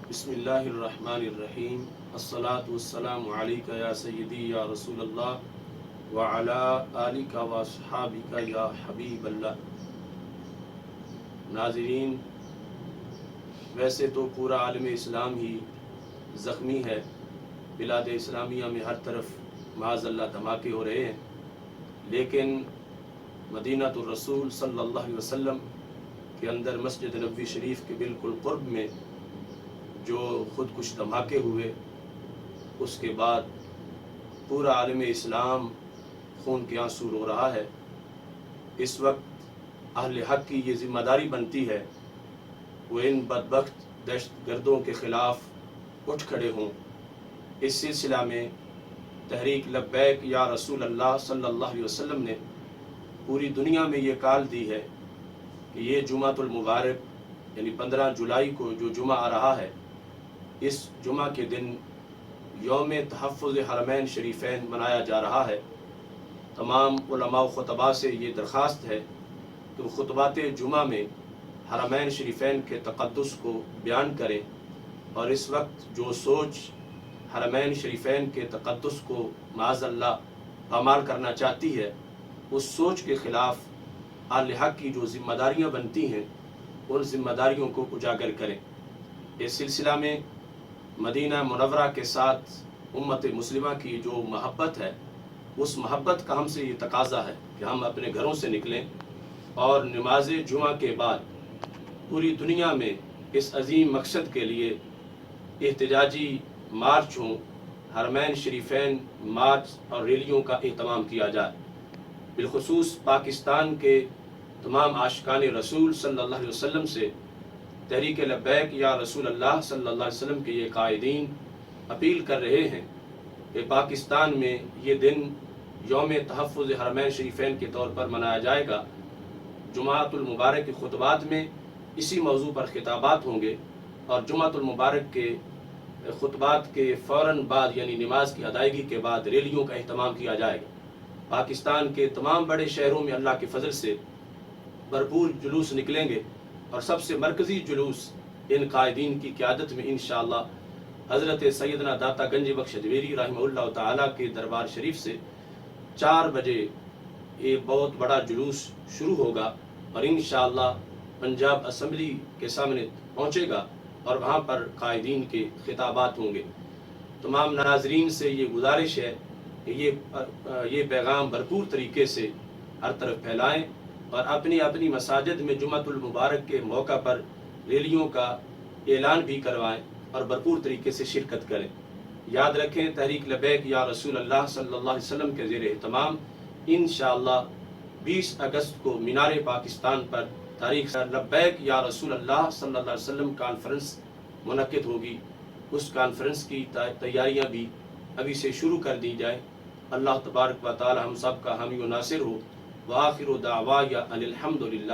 بسم اللہ الرحمن الرحیم الصلاۃ والسلام علیک یا سیدی یا رسول اللہ وعلی آلک و اصحابک یا حبیب اللہ۔ ناظرین، ویسے تو پورا عالم اسلام ہی زخمی ہے، بلاد اسلامیہ میں ہر طرف معاذ اللہ دھماکے ہو رہے ہیں، لیکن مدینہ الرسول صلی اللہ علیہ وسلم کے اندر مسجد نبوی شریف کے بالکل قرب میں جو خود کش دھماکے ہوئے، اس کے بعد پورا عالم اسلام خون کے آنسو رو رہا ہے۔ اس وقت اہل حق کی یہ ذمہ داری بنتی ہے وہ ان بدبخت دہشت گردوں کے خلاف اٹھ کھڑے ہوں۔ اس سلسلہ میں تحریک لبیک یا رسول اللہ صلی اللہ علیہ وسلم نے پوری دنیا میں یہ کال دی ہے کہ یہ جمعہ المبارک یعنی 15 جولائی کو جو جمعہ آ رہا ہے، اس جمعہ کے دن یوم تحفظ حرمین شریفین منایا جا رہا ہے۔ تمام علماء و خطباء سے یہ درخواست ہے کہ وہ خطبات جمعہ میں حرمین شریفین کے تقدس کو بیان کریں، اور اس وقت جو سوچ حرمین شریفین کے تقدس کو معاذ اللہ پامال کرنا چاہتی ہے، اس سوچ کے خلاف اہل حق کی جو ذمہ داریاں بنتی ہیں ان ذمہ داریوں کو اجاگر کریں۔ اس سلسلہ میں مدینہ منورہ کے ساتھ امت مسلمہ کی جو محبت ہے، اس محبت کا ہم سے یہ تقاضا ہے کہ ہم اپنے گھروں سے نکلیں اور نماز جمعہ کے بعد پوری دنیا میں اس عظیم مقصد کے لیے احتجاجی مارچ ہوں، حرمین شریفین مارچ اور ریلیوں کا اہتمام کیا جائے۔ بالخصوص پاکستان کے تمام عاشقان رسول صلی اللہ علیہ وسلم سے تحریک لبیک یا رسول اللہ صلی اللہ علیہ وسلم کے یہ قائدین اپیل کر رہے ہیں کہ پاکستان میں یہ دن یوم تحفظ حرمین شریفین کے طور پر منایا جائے گا۔ جمعۃ المبارک کے خطبات میں اسی موضوع پر خطابات ہوں گے، اور جمعۃ المبارک کے خطبات کے فوراً بعد یعنی نماز کی ادائیگی کے بعد ریلیوں کا اہتمام کیا جائے گا۔ پاکستان کے تمام بڑے شہروں میں اللہ کے فضل سے بھرپور جلوس نکلیں گے، اور سب سے مرکزی جلوس ان قائدین کی قیادت میں انشاءاللہ حضرت سیدنا داتا گنج بخش اجمیری رحمہ اللہ تعالیٰ کے دربار شریف سے 4 بجے یہ بہت بڑا جلوس شروع ہوگا، اور انشاءاللہ پنجاب اسمبلی کے سامنے پہنچے گا، اور وہاں پر قائدین کے خطابات ہوں گے۔ تمام ناظرین سے یہ گزارش ہے کہ یہ پیغام بھرپور طریقے سے ہر طرف پھیلائیں، اور اپنی اپنی مساجد میں جمعۃ المبارک کے موقع پر ریلیوں کا اعلان بھی کروائیں اور بھرپور طریقے سے شرکت کریں۔ یاد رکھیں، تحریک لبیک یا رسول اللہ صلی اللہ علیہ وسلم کے زیر اہتمام انشاءاللہ 20 اگست کو مینار پاکستان پر تاریخ لبیک یا رسول اللہ صلی اللہ علیہ وسلم کانفرنس منعقد ہوگی۔ اس کانفرنس کی تیاریاں بھی ابھی سے شروع کر دی جائیں۔ اللہ تبارک و تعالی ہم سب کا حامی و ناصر ہو۔ وآخر دعوایا ان الحمد للہ۔